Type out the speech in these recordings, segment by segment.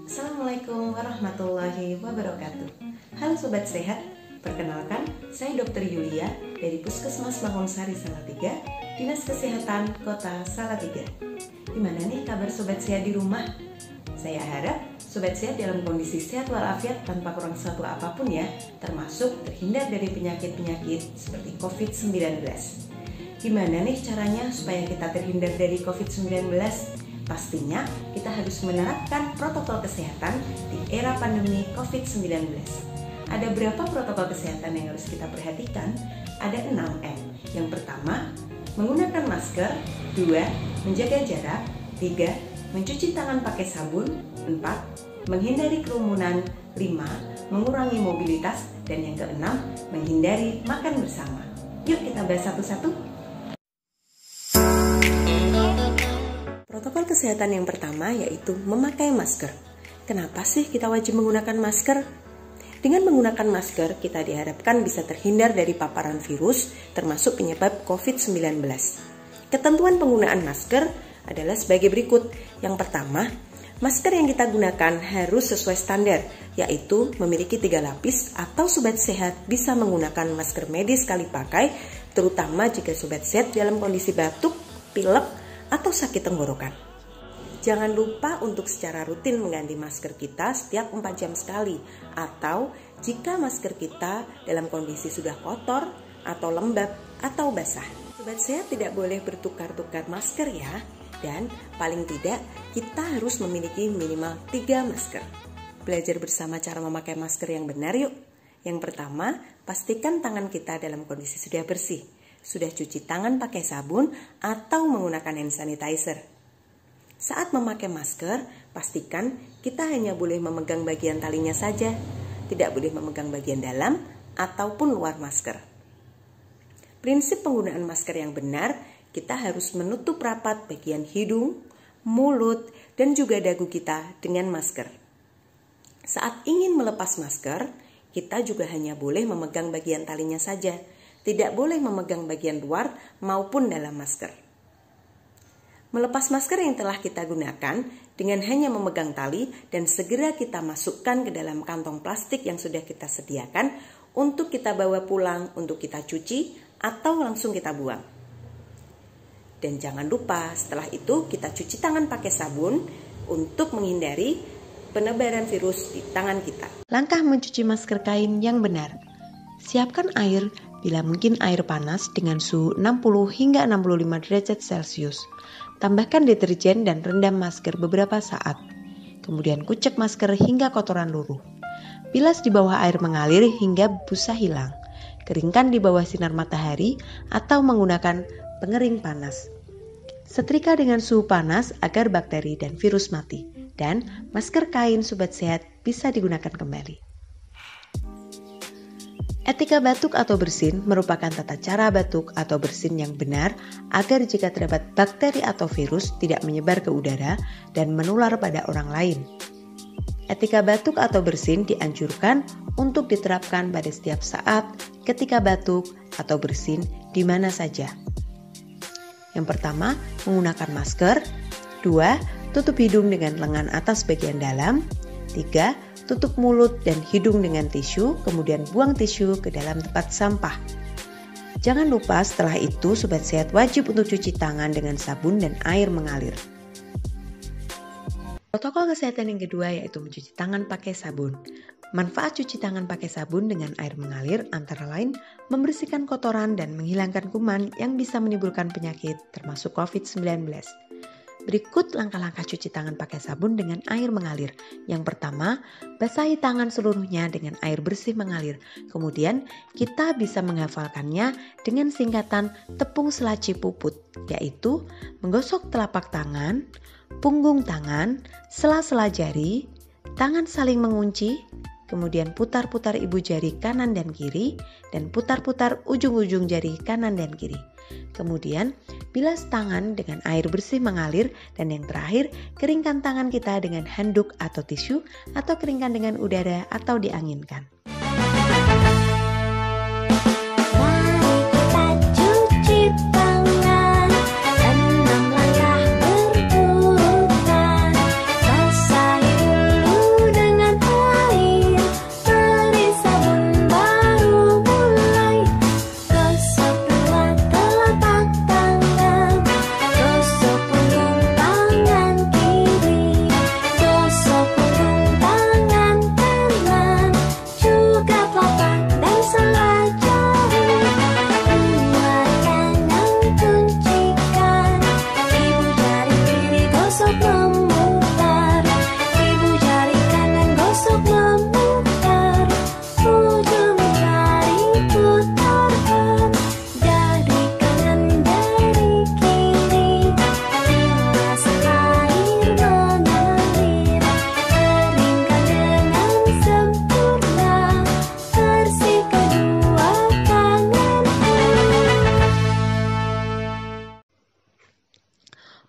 Assalamualaikum warahmatullahi wabarakatuh. Halo Sobat Sehat, perkenalkan saya Dr. Yulia dari Puskesmas Mangunsari Salatiga, Dinas Kesehatan Kota Salatiga. Gimana nih kabar Sobat Sehat di rumah? Saya harap Sobat Sehat dalam kondisi sehat walafiat tanpa kurang suatu apapun ya, termasuk terhindar dari penyakit-penyakit seperti COVID-19. Gimana nih caranya supaya kita terhindar dari COVID-19? Pastinya kita harus menerapkan protokol kesehatan di era pandemi COVID-19. Ada berapa protokol kesehatan yang harus kita perhatikan? Ada 6M. Yang pertama, menggunakan masker. 2. Menjaga jarak. 3. Mencuci tangan pakai sabun. 4. Menghindari kerumunan. 5. Mengurangi mobilitas. Dan yang keenam, menghindari makan bersama. Yuk kita bahas satu-satu. Protokol kesehatan yang pertama yaitu memakai masker. Kenapa sih kita wajib menggunakan masker? Dengan menggunakan masker, kita diharapkan bisa terhindar dari paparan virus, termasuk penyebab COVID-19. Ketentuan penggunaan masker adalah sebagai berikut. Yang pertama, masker yang kita gunakan harus sesuai standar, yaitu memiliki 3 lapis atau Sobat Sehat bisa menggunakan masker medis sekali pakai, terutama jika Sobat Sehat dalam kondisi batuk, pilek, atau sakit tenggorokan. Jangan lupa untuk secara rutin mengganti masker kita setiap 4 jam sekali, atau jika masker kita dalam kondisi sudah kotor, atau lembab, atau basah. Sobat Sehat tidak boleh bertukar-tukar masker ya, dan paling tidak kita harus memiliki minimal 3 masker. Belajar bersama cara memakai masker yang benar yuk. Yang pertama, pastikan tangan kita dalam kondisi sudah bersih. Sudah cuci tangan pakai sabun atau menggunakan hand sanitizer. Saat memakai masker, pastikan kita hanya boleh memegang bagian talinya saja. Tidak boleh memegang bagian dalam ataupun luar masker. Prinsip penggunaan masker yang benar, kita harus menutup rapat bagian hidung, mulut, dan juga dagu kita dengan masker. Saat ingin melepas masker, kita juga hanya boleh memegang bagian talinya saja. Tidak boleh memegang bagian luar maupun dalam masker. Melepas masker yang telah kita gunakan dengan hanya memegang tali dan segera kita masukkan ke dalam kantong plastik yang sudah kita sediakan untuk kita bawa pulang, untuk kita cuci atau langsung kita buang. Dan jangan lupa setelah itu kita cuci tangan pakai sabun untuk menghindari penebaran virus di tangan kita. Langkah mencuci masker kain yang benar. Siapkan air, bila mungkin air panas dengan suhu 60 hingga 65 derajat Celcius. Tambahkan deterjen dan rendam masker beberapa saat. Kemudian kucek masker hingga kotoran luruh. Bilas di bawah air mengalir hingga busa hilang. Keringkan di bawah sinar matahari atau menggunakan pengering panas. Setrika dengan suhu panas agar bakteri dan virus mati. Dan masker kain Sobat Sehat bisa digunakan kembali. Etika batuk atau bersin merupakan tata cara batuk atau bersin yang benar agar jika terdapat bakteri atau virus tidak menyebar ke udara dan menular pada orang lain. Etika batuk atau bersin dianjurkan untuk diterapkan pada setiap saat ketika batuk atau bersin di mana saja. Yang pertama, menggunakan masker. 2. Tutup hidung dengan lengan atas bagian dalam. 3. Tutup mulut dan hidung dengan tisu, kemudian buang tisu ke dalam tempat sampah. Jangan lupa setelah itu Sobat Sehat wajib untuk cuci tangan dengan sabun dan air mengalir. Protokol kesehatan yang kedua yaitu mencuci tangan pakai sabun. Manfaat cuci tangan pakai sabun dengan air mengalir antara lain membersihkan kotoran dan menghilangkan kuman yang bisa menimbulkan penyakit termasuk COVID-19. Berikut langkah-langkah cuci tangan pakai sabun dengan air mengalir. Yang pertama, basahi tangan seluruhnya dengan air bersih mengalir. Kemudian, kita bisa menghafalkannya dengan singkatan tepung selaci puput, yaitu menggosok telapak tangan, punggung tangan, sela-sela jari, tangan saling mengunci, kemudian putar-putar ibu jari kanan dan kiri, dan putar-putar ujung-ujung jari kanan dan kiri. Kemudian, bilas tangan dengan air bersih mengalir dan yang terakhir, keringkan tangan kita dengan handuk atau tisu atau keringkan dengan udara atau dianginkan. Mari kita cuci tangan dan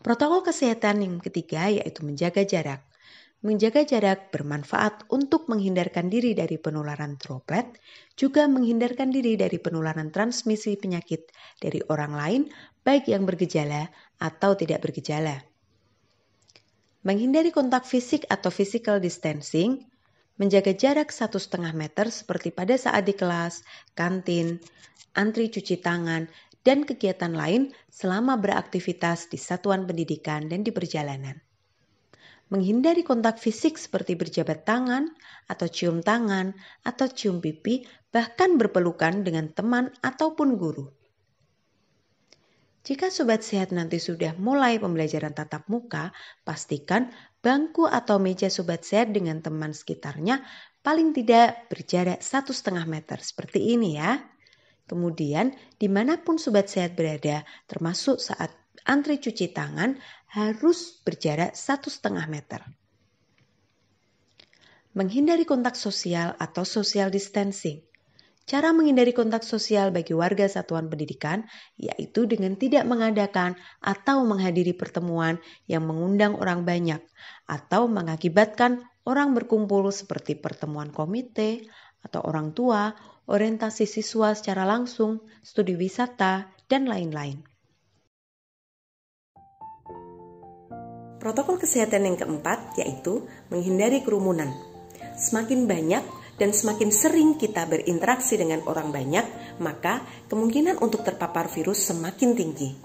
Protokol kesehatan yang ketiga yaitu menjaga jarak. Menjaga jarak bermanfaat untuk menghindarkan diri dari penularan droplet, juga menghindarkan diri dari penularan transmisi penyakit dari orang lain, baik yang bergejala atau tidak bergejala. Menghindari kontak fisik atau physical distancing, menjaga jarak 1,5 meter seperti pada saat di kelas, kantin, antri cuci tangan, dan kegiatan lain selama beraktivitas di satuan pendidikan dan di perjalanan. Menghindari kontak fisik seperti berjabat tangan, atau cium tangan, atau cium pipi, bahkan berpelukan dengan teman ataupun guru. Jika Sobat Sehat nanti sudah mulai pembelajaran tatap muka, pastikan bangku atau meja Sobat Sehat dengan teman sekitarnya paling tidak berjarak 1,5 meter seperti ini ya. Kemudian dimanapun Sobat Sehat berada, termasuk saat antri cuci tangan, harus berjarak 1,5 meter. Menghindari kontak sosial atau social distancing. Cara menghindari kontak sosial bagi warga satuan pendidikan yaitu dengan tidak mengadakan atau menghadiri pertemuan yang mengundang orang banyak atau mengakibatkan orang berkumpul seperti pertemuan komite atau orang tua, orientasi siswa secara langsung, studi wisata, dan lain-lain. Protokol kesehatan yang keempat yaitu menghindari kerumunan. Semakin banyak dan semakin sering kita berinteraksi dengan orang banyak, maka kemungkinan untuk terpapar virus semakin tinggi.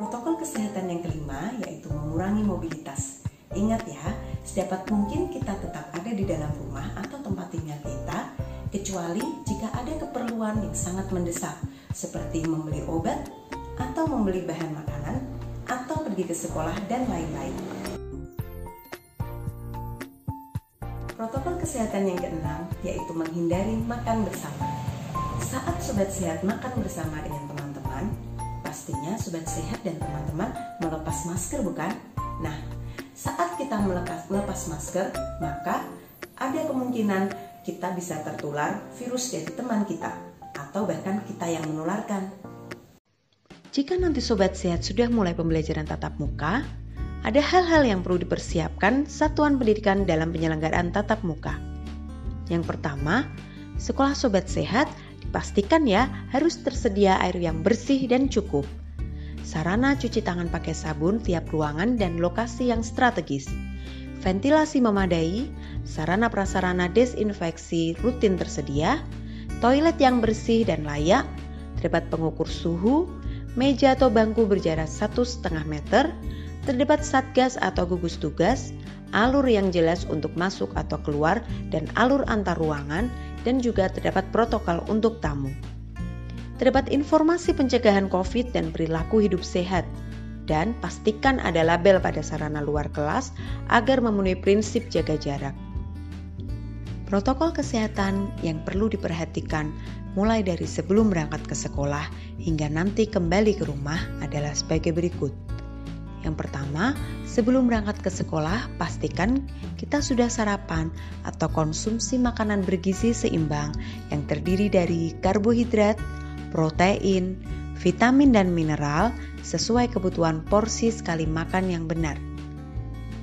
Protokol kesehatan yang kelima yaitu mengurangi mobilitas. Ingat ya, sedapat mungkin kita tetap ada di dalam rumah atau tempat tinggal kita, kecuali jika ada keperluan yang sangat mendesak, seperti membeli obat, atau membeli bahan makanan, atau pergi ke sekolah, dan lain-lain. Protokol kesehatan yang keenam yaitu menghindari makan bersama. Saat Sobat Sehat makan bersama dengan teman-teman, pastinya Sobat Sehat dan teman-teman melepas masker, bukan? Nah, saat kita melepas masker, maka ada kemungkinan kita bisa tertular virus dari teman kita, atau bahkan kita yang menularkan. Jika nanti Sobat Sehat sudah mulai pembelajaran tatap muka, ada hal-hal yang perlu dipersiapkan satuan pendidikan dalam penyelenggaraan tatap muka. Yang pertama, sekolah Sobat Sehat dipastikan ya harus tersedia air yang bersih dan cukup. Sarana cuci tangan pakai sabun tiap ruangan dan lokasi yang strategis. Ventilasi memadai, sarana prasarana desinfeksi rutin tersedia, toilet yang bersih dan layak, terdapat pengukur suhu, meja atau bangku berjarak 1,5 meter, terdapat satgas atau gugus tugas, alur yang jelas untuk masuk atau keluar dan alur antar ruangan, dan juga terdapat protokol untuk tamu. Terdapat informasi pencegahan COVID dan perilaku hidup sehat, dan pastikan ada label pada sarana luar kelas agar memenuhi prinsip jaga jarak. Protokol kesehatan yang perlu diperhatikan mulai dari sebelum berangkat ke sekolah hingga nanti kembali ke rumah adalah sebagai berikut. Yang pertama, sebelum berangkat ke sekolah, pastikan kita sudah sarapan atau konsumsi makanan bergizi seimbang yang terdiri dari karbohidrat, protein, vitamin dan mineral sesuai kebutuhan porsi sekali makan yang benar.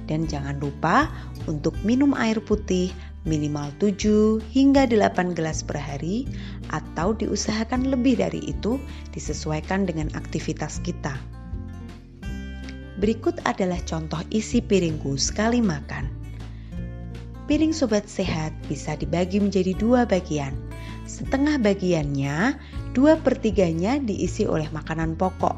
Dan jangan lupa untuk minum air putih minimal 7 hingga 8 gelas per hari atau diusahakan lebih dari itu disesuaikan dengan aktivitas kita. Berikut adalah contoh isi piringku sekali makan. Piring Sobat Sehat bisa dibagi menjadi 2 bagian. Setengah bagiannya, 2/3-nya diisi oleh makanan pokok.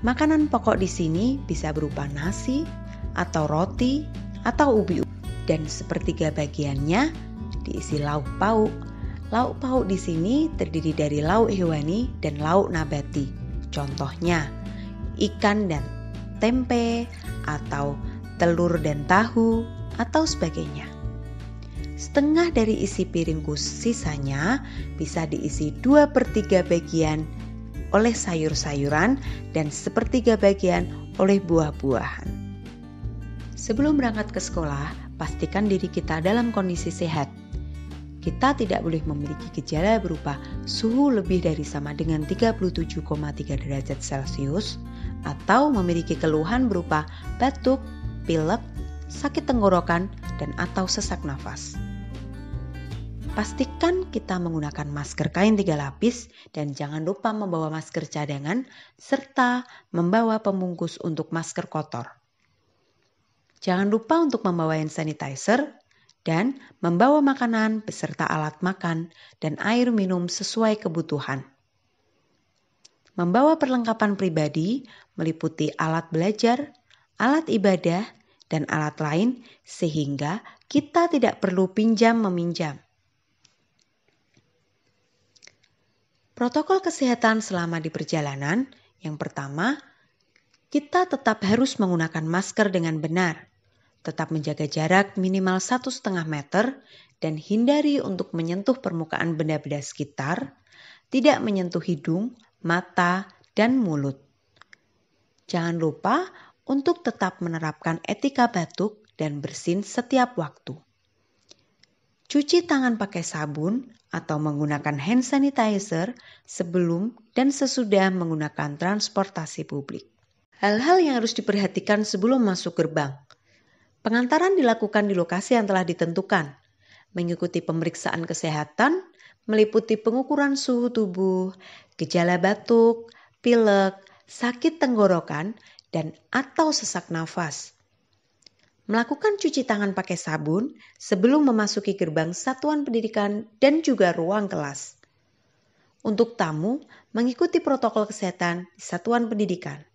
Makanan pokok di sini bisa berupa nasi, atau roti, atau ubi. Dan 1/3 bagiannya diisi lauk pauk. Lauk pauk di sini terdiri dari lauk hewani dan lauk nabati. Contohnya, ikan dan tempe, atau telur dan tahu, atau sebagainya. Setengah dari isi piringku sisanya bisa diisi 2/3 bagian oleh sayur-sayuran dan 1/3 bagian oleh buah-buahan. Sebelum berangkat ke sekolah, pastikan diri kita dalam kondisi sehat. kita tidak boleh memiliki gejala berupa suhu lebih dari sama dengan 37,3 derajat Celcius atau memiliki keluhan berupa batuk, pilek, sakit tenggorokan, dan atau sesak nafas. Pastikan kita menggunakan masker kain 3 lapis dan jangan lupa membawa masker cadangan serta membawa pembungkus untuk masker kotor. Jangan lupa untuk membawa hand sanitizer dan membawa makanan beserta alat makan dan air minum sesuai kebutuhan. Membawa perlengkapan pribadi meliputi alat belajar, alat ibadah, dan alat lain sehingga kita tidak perlu pinjam-meminjam. Protokol kesehatan selama di perjalanan, yang pertama, kita tetap harus menggunakan masker dengan benar. Tetap menjaga jarak minimal 1,5 meter dan hindari untuk menyentuh permukaan benda-benda sekitar, tidak menyentuh hidung, mata, dan mulut. Jangan lupa untuk tetap menerapkan etika batuk dan bersin setiap waktu. Cuci tangan pakai sabun atau menggunakan hand sanitizer sebelum dan sesudah menggunakan transportasi publik. Hal-hal yang harus diperhatikan sebelum masuk gerbang. Pengantaran dilakukan di lokasi yang telah ditentukan, mengikuti pemeriksaan kesehatan, meliputi pengukuran suhu tubuh, gejala batuk, pilek, sakit tenggorokan, dan atau sesak nafas. Melakukan cuci tangan pakai sabun sebelum memasuki gerbang satuan pendidikan dan juga ruang kelas. Untuk tamu, mengikuti protokol kesehatan di satuan pendidikan.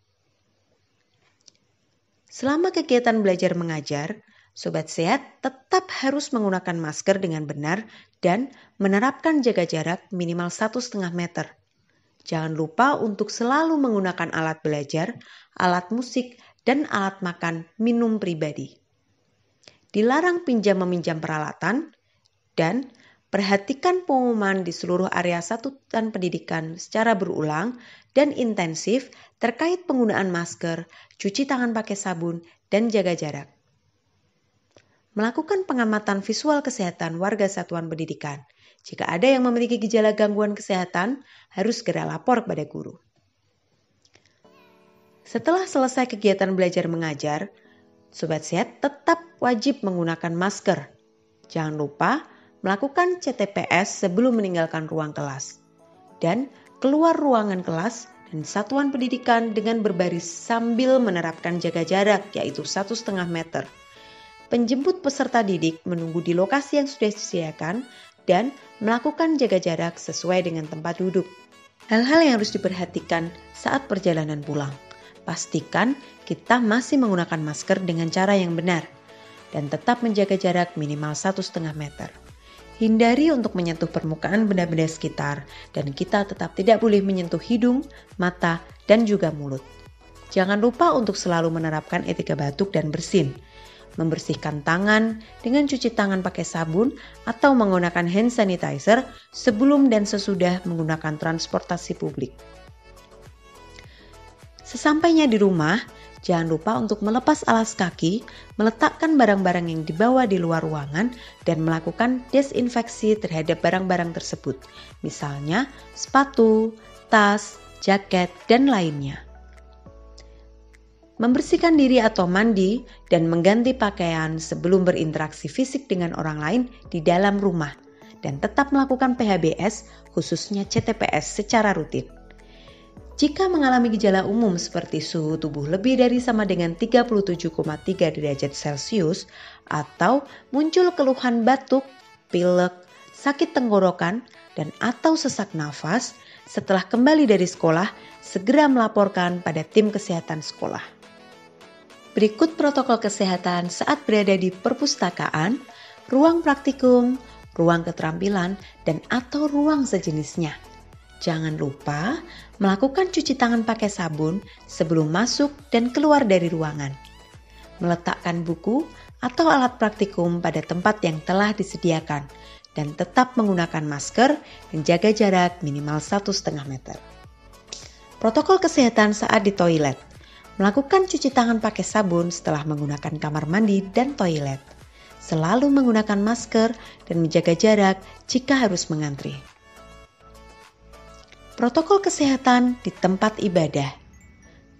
Selama kegiatan belajar mengajar, Sobat Sehat tetap harus menggunakan masker dengan benar dan menerapkan jaga jarak minimal 1,5 meter. Jangan lupa untuk selalu menggunakan alat belajar, alat musik, dan alat makan minum pribadi. Dilarang pinjam-meminjam peralatan dan perhatikan pengumuman di seluruh area satuan pendidikan secara berulang dan intensif terkait penggunaan masker, cuci tangan pakai sabun, dan jaga jarak. Melakukan pengamatan visual kesehatan warga satuan pendidikan. Jika ada yang memiliki gejala gangguan kesehatan, harus segera lapor kepada guru. Setelah selesai kegiatan belajar mengajar, Sobat Sehat tetap wajib menggunakan masker. Jangan lupa melakukan CTPS sebelum meninggalkan ruang kelas. Dan keluar ruangan kelas dan satuan pendidikan dengan berbaris sambil menerapkan jaga jarak yaitu 1,5 meter. Penjemput peserta didik menunggu di lokasi yang sudah disediakan dan melakukan jaga jarak sesuai dengan tempat duduk. Hal-hal yang harus diperhatikan saat perjalanan pulang. Pastikan kita masih menggunakan masker dengan cara yang benar dan tetap menjaga jarak minimal 1,5 meter. Hindari untuk menyentuh permukaan benda-benda sekitar dan kita tetap tidak boleh menyentuh hidung, mata, dan juga mulut. Jangan lupa untuk selalu menerapkan etika batuk dan bersin. Membersihkan tangan dengan cuci tangan pakai sabun atau menggunakan hand sanitizer sebelum dan sesudah menggunakan transportasi publik. Sesampainya di rumah, jangan lupa untuk melepas alas kaki, meletakkan barang-barang yang dibawa di luar ruangan, dan melakukan desinfeksi terhadap barang-barang tersebut, misalnya sepatu, tas, jaket, dan lainnya. Membersihkan diri atau mandi dan mengganti pakaian sebelum berinteraksi fisik dengan orang lain di dalam rumah, dan tetap melakukan PHBS, khususnya CTPS secara rutin. Jika mengalami gejala umum seperti suhu tubuh lebih dari sama dengan 37,3 derajat Celcius atau muncul keluhan batuk, pilek, sakit tenggorokan, dan atau sesak nafas, setelah kembali dari sekolah, segera melaporkan pada tim kesehatan sekolah. Berikut protokol kesehatan saat berada di perpustakaan, ruang praktikum, ruang keterampilan, dan atau ruang sejenisnya. Jangan lupa melakukan cuci tangan pakai sabun sebelum masuk dan keluar dari ruangan. Meletakkan buku atau alat praktikum pada tempat yang telah disediakan dan tetap menggunakan masker dan jaga jarak minimal 1,5 meter. Protokol kesehatan saat di toilet. Melakukan cuci tangan pakai sabun setelah menggunakan kamar mandi dan toilet. selalu menggunakan masker dan menjaga jarak jika harus mengantri. Protokol kesehatan di tempat ibadah.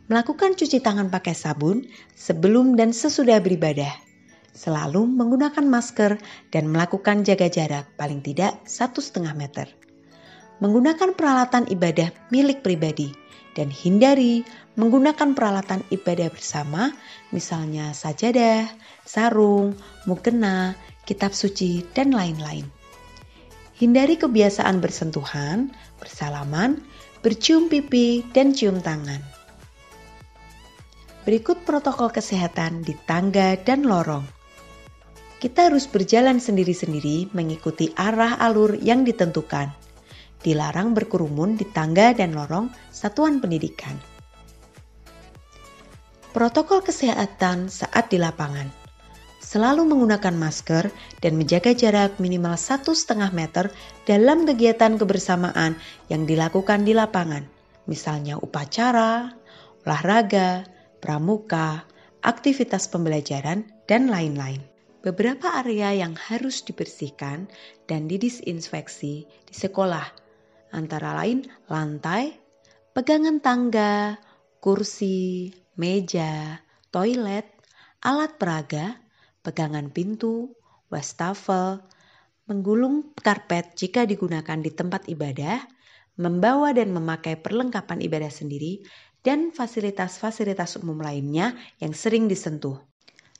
Melakukan cuci tangan pakai sabun sebelum dan sesudah beribadah. Selalu menggunakan masker dan melakukan jaga jarak paling tidak 1,5 meter. Menggunakan peralatan ibadah milik pribadi dan hindari menggunakan peralatan ibadah bersama, misalnya sajadah, sarung, mukena, kitab suci, dan lain-lain. Hindari kebiasaan bersentuhan, bersalaman, bercium pipi, dan cium tangan. Berikut protokol kesehatan di tangga dan lorong. Kita harus berjalan sendiri-sendiri mengikuti arah alur yang ditentukan. Dilarang berkerumun di tangga dan lorong satuan pendidikan. Protokol kesehatan saat di lapangan. Selalu menggunakan masker dan menjaga jarak minimal 1,5 meter dalam kegiatan kebersamaan yang dilakukan di lapangan. Misalnya upacara, olahraga, pramuka, aktivitas pembelajaran, dan lain-lain. Beberapa area yang harus dibersihkan dan didisinfeksi di sekolah antara lain lantai, pegangan tangga, kursi, meja, toilet, alat peraga, pegangan pintu, wastafel, menggulung karpet jika digunakan di tempat ibadah, membawa dan memakai perlengkapan ibadah sendiri, dan fasilitas-fasilitas umum lainnya yang sering disentuh.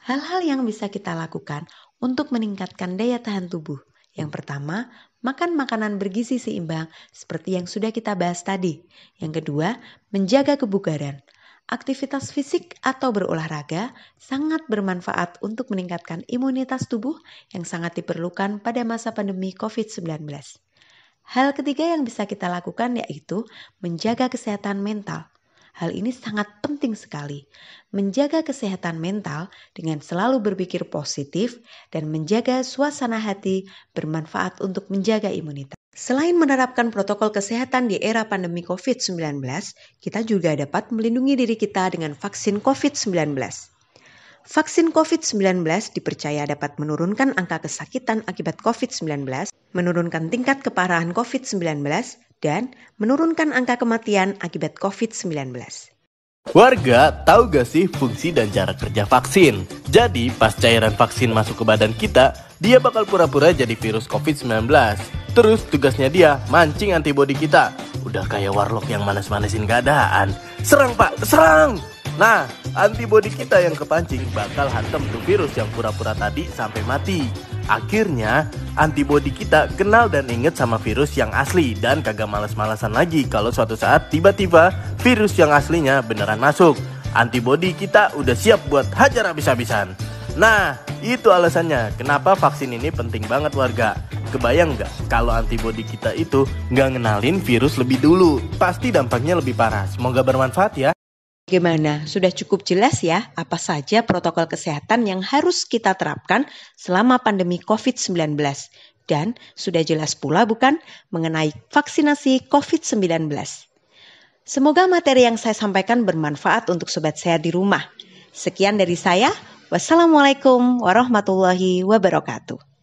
Hal-hal yang bisa kita lakukan untuk meningkatkan daya tahan tubuh. Yang pertama, makan makanan bergizi seimbang seperti yang sudah kita bahas tadi. Yang kedua, menjaga kebugaran. Aktivitas fisik atau berolahraga sangat bermanfaat untuk meningkatkan imunitas tubuh yang sangat diperlukan pada masa pandemi COVID-19. Hal ketiga yang bisa kita lakukan yaitu menjaga kesehatan mental. Hal ini sangat penting sekali. Menjaga kesehatan mental dengan selalu berpikir positif dan menjaga suasana hati bermanfaat untuk menjaga imunitas. Selain menerapkan protokol kesehatan di era pandemi COVID-19, kita juga dapat melindungi diri kita dengan vaksin COVID-19. Vaksin COVID-19 dipercaya dapat menurunkan angka kesakitan akibat COVID-19, menurunkan tingkat keparahan COVID-19, dan menurunkan angka kematian akibat COVID-19. Warga, tahu gak sih fungsi dan cara kerja vaksin? Jadi, pas cairan vaksin masuk ke badan kita, dia bakal pura-pura jadi virus COVID-19. Terus tugasnya dia mancing antibodi kita. Udah kayak warlock yang manas-manasin keadaan. Serang pak, serang! Nah, antibodi kita yang kepancing bakal hantam tuh virus yang pura-pura tadi sampai mati. Akhirnya, antibodi kita kenal dan inget sama virus yang asli dan kagak males-malesan lagi kalau suatu saat tiba-tiba virus yang aslinya beneran masuk. Antibodi kita udah siap buat hajar habis-habisan. Nah, itu alasannya kenapa vaksin ini penting banget warga. Kebayang nggak kalau antibodi kita itu nggak ngenalin virus lebih dulu? Pasti dampaknya lebih parah. Semoga bermanfaat ya. Bagaimana? Sudah cukup jelas ya apa saja protokol kesehatan yang harus kita terapkan selama pandemi COVID-19. Dan sudah jelas pula bukan mengenai vaksinasi COVID-19. Semoga materi yang saya sampaikan bermanfaat untuk sobat sehat di rumah. Sekian dari saya. Wassalamualaikum warahmatullahi wabarakatuh.